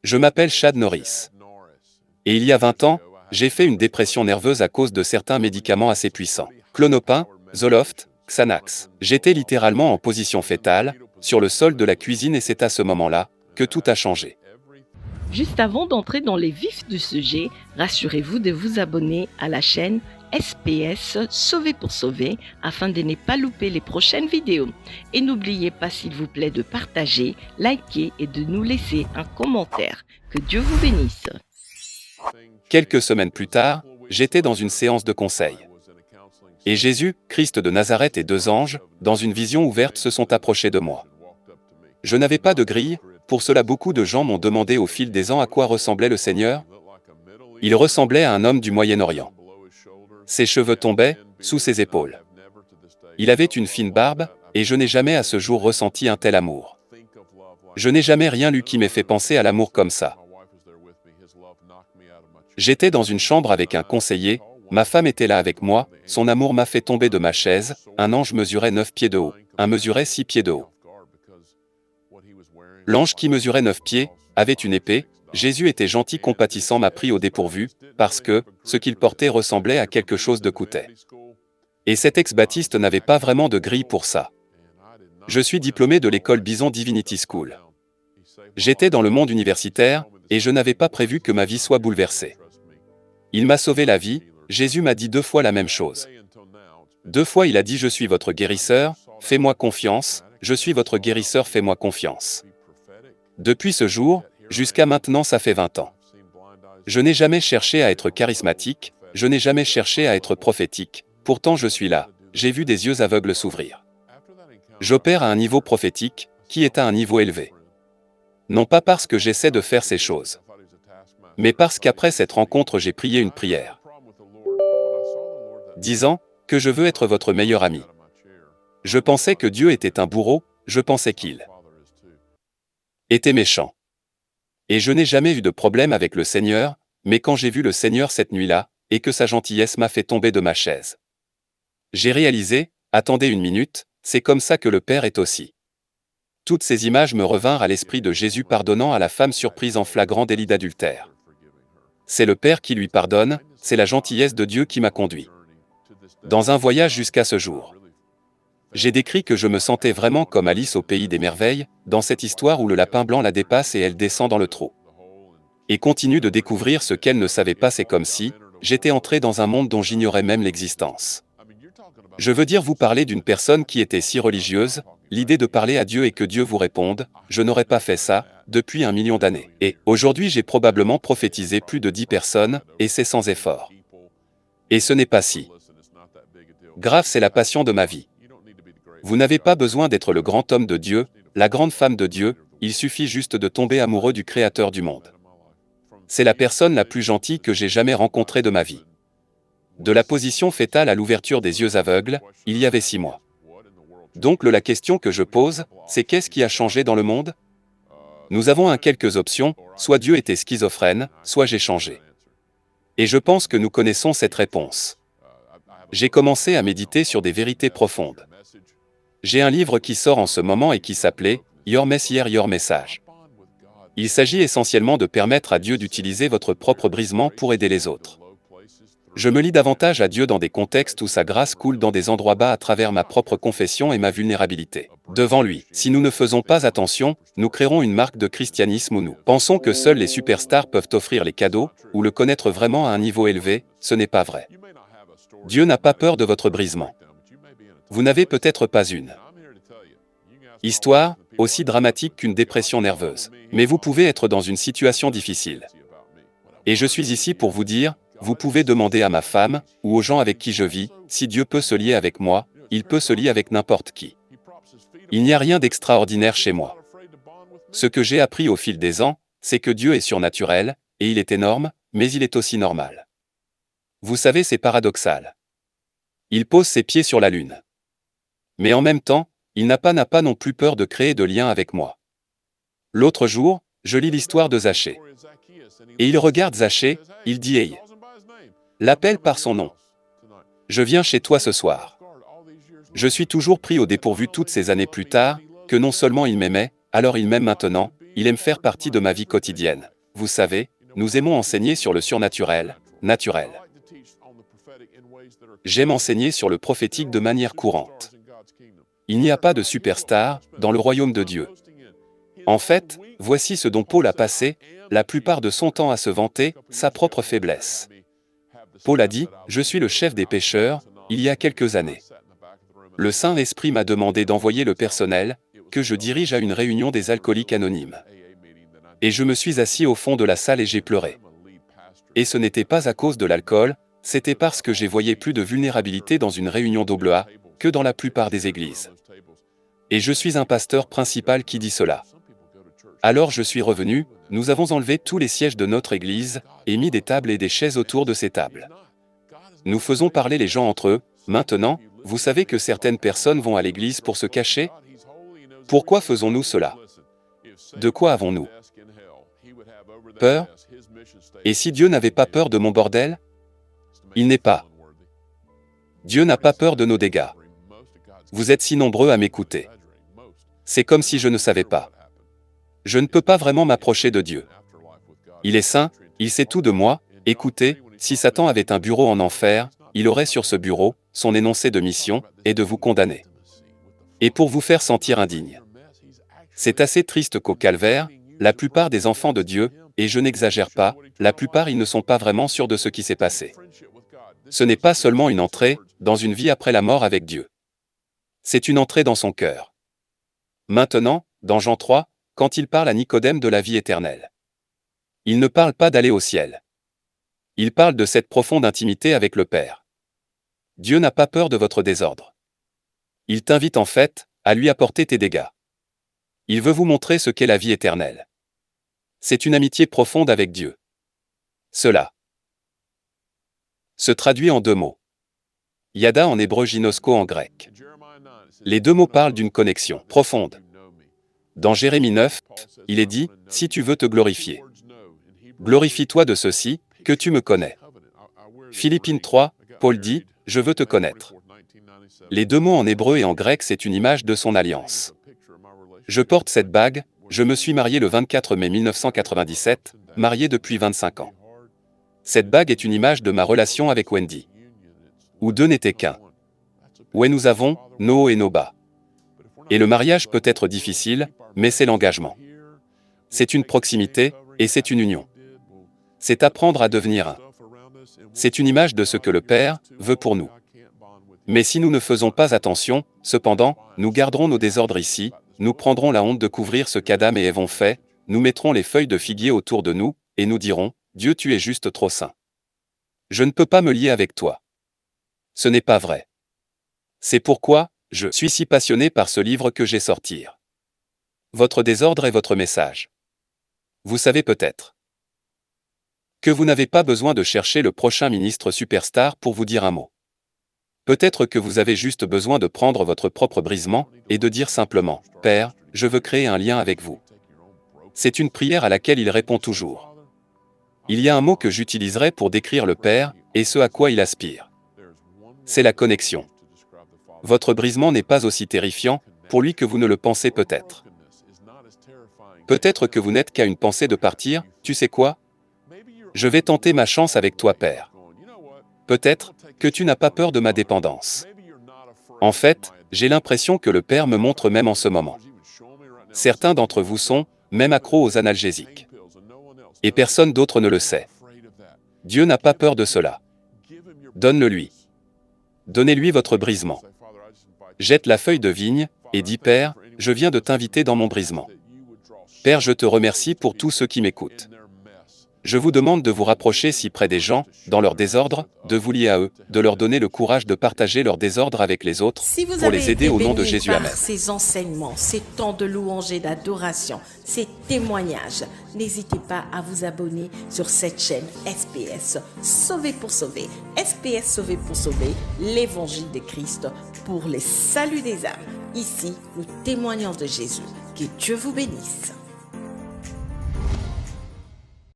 Je m'appelle Chad Norris. Et il y a 20 ans, j'ai fait une dépression nerveuse à cause de certains médicaments assez puissants. Klonopin, Zoloft, Xanax. J'étais littéralement en position fétale, sur le sol de la cuisine et c'est à ce moment-là que tout a changé. Juste avant d'entrer dans les vifs du sujet, rassurez-vous de vous abonner à la chaîne SPS Sauver pour Sauver afin de ne pas louper les prochaines vidéos. Et n'oubliez pas s'il vous plaît de partager, liker et de nous laisser un commentaire. Que Dieu vous bénisse. Quelques semaines plus tard, j'étais dans une séance de conseil. Et Jésus, Christ de Nazareth et deux anges, dans une vision ouverte, se sont approchés de moi. Je n'avais pas de grille, pour cela beaucoup de gens m'ont demandé au fil des ans à quoi ressemblait le Seigneur. Il ressemblait à un homme du Moyen-Orient. Ses cheveux tombaient sous ses épaules. Il avait une fine barbe, et je n'ai jamais à ce jour ressenti un tel amour. Je n'ai jamais rien lu qui m'ait fait penser à l'amour comme ça. J'étais dans une chambre avec un conseiller, ma femme était là avec moi, son amour m'a fait tomber de ma chaise, un ange mesurait 9 pieds de haut, un mesurait 6 pieds de haut. L'ange qui mesurait 9 pieds, avait une épée, Jésus était gentil compatissant m'a pris au dépourvu, parce que, ce qu'il portait ressemblait à quelque chose de coûtait. Et cet ex-baptiste n'avait pas vraiment de grille pour ça. Je suis diplômé de l'école Bison Divinity School. J'étais dans le monde universitaire, et je n'avais pas prévu que ma vie soit bouleversée. Il m'a sauvé la vie, Jésus m'a dit 2 fois la même chose. 2 fois il a dit « Je suis votre guérisseur, fais-moi confiance, je suis votre guérisseur, fais-moi confiance ». Depuis ce jour, jusqu'à maintenant ça fait 20 ans. Je n'ai jamais cherché à être charismatique, je n'ai jamais cherché à être prophétique, pourtant je suis là, j'ai vu des yeux aveugles s'ouvrir. J'opère à un niveau prophétique, qui est à un niveau élevé. Non pas parce que j'essaie de faire ces choses, mais parce qu'après cette rencontre j'ai prié une prière, disant que je veux être votre meilleur ami. Je pensais que Dieu était un bourreau, je pensais qu'il était méchant. Et je n'ai jamais eu de problème avec le Seigneur, mais quand j'ai vu le Seigneur cette nuit-là, et que sa gentillesse m'a fait tomber de ma chaise, j'ai réalisé, attendez une minute, c'est comme ça que le Père est aussi. Toutes ces images me revinrent à l'esprit de Jésus pardonnant à la femme surprise en flagrant délit d'adultère. C'est le Père qui lui pardonne, c'est la gentillesse de Dieu qui m'a conduit dans un voyage jusqu'à ce jour. J'ai décrit que je me sentais vraiment comme Alice au pays des merveilles, dans cette histoire où le lapin blanc la dépasse et elle descend dans le trou. Et continue de découvrir ce qu'elle ne savait pas, c'est comme si j'étais entré dans un monde dont j'ignorais même l'existence. Je veux dire vous parler d'une personne qui était si religieuse, l'idée de parler à Dieu et que Dieu vous réponde, je n'aurais pas fait ça, depuis 1 million d'années. Et aujourd'hui j'ai probablement prophétisé plus de 10 personnes, et c'est sans effort. Et ce n'est pas si grave, c'est la passion de ma vie. Vous n'avez pas besoin d'être le grand homme de Dieu, la grande femme de Dieu, il suffit juste de tomber amoureux du Créateur du monde. C'est la personne la plus gentille que j'ai jamais rencontrée de ma vie. De la position fétale à l'ouverture des yeux aveugles, il y avait 6 mois. Donc la question que je pose, c'est qu'est-ce qui a changé dans le monde? Nous avons quelques options, soit Dieu était schizophrène, soit j'ai changé. Et je pense que nous connaissons cette réponse. J'ai commencé à méditer sur des vérités profondes. J'ai un livre qui sort en ce moment et qui s'appelait « Your Messier, Your Message ». Il s'agit essentiellement de permettre à Dieu d'utiliser votre propre brisement pour aider les autres. Je me lie davantage à Dieu dans des contextes où sa grâce coule dans des endroits bas à travers ma propre confession et ma vulnérabilité devant lui. Si nous ne faisons pas attention, nous créerons une marque de christianisme où nous pensons que seuls les superstars peuvent offrir les cadeaux, ou le connaître vraiment à un niveau élevé, ce n'est pas vrai. Dieu n'a pas peur de votre brisement. Vous n'avez peut-être pas une histoire aussi dramatique qu'une dépression nerveuse, mais vous pouvez être dans une situation difficile. Et je suis ici pour vous dire, vous pouvez demander à ma femme, ou aux gens avec qui je vis, si Dieu peut se lier avec moi, il peut se lier avec n'importe qui. Il n'y a rien d'extraordinaire chez moi. Ce que j'ai appris au fil des ans, c'est que Dieu est surnaturel, et il est énorme, mais il est aussi normal. Vous savez, c'est paradoxal. Il pose ses pieds sur la lune. Mais en même temps, il n'a pas non plus peur de créer de liens avec moi. L'autre jour, je lis l'histoire de Zachée. Et il regarde Zachée, il dit « Hey !» L'appelle par son nom. « Je viens chez toi ce soir. » Je suis toujours pris au dépourvu toutes ces années plus tard, que non seulement il m'aimait, alors il m'aime maintenant, Il aime faire partie de ma vie quotidienne. Vous savez, nous aimons enseigner sur le surnaturel, naturel. J'aime enseigner sur le prophétique de manière courante. Il n'y a pas de superstar dans le royaume de Dieu. En fait, voici ce dont Paul a passé la plupart de son temps à se vanter, sa propre faiblesse. Paul a dit « Je suis le chef des pécheurs » il y a quelques années. Le Saint-Esprit m'a demandé d'envoyer le personnel, que je dirige à une réunion des alcooliques anonymes. Et je me suis assis au fond de la salle et j'ai pleuré. Et ce n'était pas à cause de l'alcool, c'était parce que j'ai voyé plus de vulnérabilité dans une réunion AA que dans la plupart des églises. Et je suis un pasteur principal qui dit cela. Alors je suis revenu, nous avons enlevé tous les sièges de notre église et mis des tables et des chaises autour de ces tables. Nous faisons parler les gens entre eux. Maintenant, vous savez que certaines personnes vont à l'église pour se cacher? Pourquoi faisons-nous cela? De quoi avons-nous peur? Et si Dieu n'avait pas peur de mon bordel? Il n'est pas. Dieu n'a pas peur de nos dégâts. Vous êtes si nombreux à m'écouter. C'est comme si je ne savais pas. Je ne peux pas vraiment m'approcher de Dieu. Il est saint, il sait tout de moi. Écoutez, si Satan avait un bureau en enfer, il aurait sur ce bureau son énoncé de mission et de vous condamner. Et pour vous faire sentir indigne. C'est assez triste qu'au calvaire, la plupart des enfants de Dieu, et je n'exagère pas, la plupart ils ne sont pas vraiment sûrs de ce qui s'est passé. Ce n'est pas seulement une entrée dans une vie après la mort avec Dieu. C'est une entrée dans son cœur. Maintenant, dans Jean 3, quand il parle à Nicodème de la vie éternelle. Il ne parle pas d'aller au ciel. Il parle de cette profonde intimité avec le Père. Dieu n'a pas peur de votre désordre. Il t'invite en fait à lui apporter tes dégâts. Il veut vous montrer ce qu'est la vie éternelle. C'est une amitié profonde avec Dieu. Cela se traduit en deux mots. Yada en hébreu, ginosko en grec. Les deux mots parlent d'une connexion profonde. Dans Jérémie 9, il est dit « Si tu veux te glorifier, glorifie-toi de ceci, que tu me connais. » Philippiens 3, Paul dit « Je veux te connaître. » Les deux mots en hébreu et en grec, c'est une image de son alliance. Je porte cette bague, je me suis marié le 24 mai 1997, marié depuis 25 ans. Cette bague est une image de ma relation avec Wendy. Où deux n'étaient qu'un. Où nous avons nos hauts et nos bas. Et le mariage peut être difficile, mais c'est l'engagement. C'est une proximité, et c'est une union. C'est apprendre à devenir un. C'est une image de ce que le Père veut pour nous. Mais si nous ne faisons pas attention, cependant, nous garderons nos désordres ici, nous prendrons la honte de couvrir ce qu'Adam et Ève ont fait, nous mettrons les feuilles de figuier autour de nous, et nous dirons, « Dieu, tu es juste trop saint. Je ne peux pas me lier avec toi. » Ce n'est pas vrai. C'est pourquoi je suis si passionné par ce livre que j'ai sorti. Votre désordre est votre message. Vous savez peut-être que vous n'avez pas besoin de chercher le prochain ministre superstar pour vous dire un mot. Peut-être que vous avez juste besoin de prendre votre propre brisement et de dire simplement « Père, je veux créer un lien avec vous. » C'est une prière à laquelle il répond toujours. Il y a un mot que j'utiliserai pour décrire le Père et ce à quoi il aspire. C'est la connexion. Votre brisement n'est pas aussi terrifiant pour lui que vous ne le pensez peut-être. Peut-être que vous n'êtes qu'à une pensée de partir, tu sais quoi? Je vais tenter ma chance avec toi, Père. Peut-être que tu n'as pas peur de ma dépendance. En fait, j'ai l'impression que le Père me montre même en ce moment. Certains d'entre vous sont même accros aux analgésiques. Et personne d'autre ne le sait. Dieu n'a pas peur de cela. Donne-le-lui. Donnez-lui votre brisement. Jette la feuille de vigne et dis « Père, je viens de t'inviter dans mon brisement. Père, je te remercie pour tous ceux qui m'écoutent. Je vous demande de vous rapprocher si près des gens, dans leur désordre, de vous lier à eux, de leur donner le courage de partager leur désordre avec les autres, pour les aider au nom de Jésus. Amen. Ces enseignements, ces temps de louange et d'adoration, ces témoignages, n'hésitez pas à vous abonner sur cette chaîne SPS Sauvé pour sauver. SPS Sauvé pour sauver, l'évangile de Christ pour les saluts des âmes. Ici, nous témoignons de Jésus. Que Dieu vous bénisse.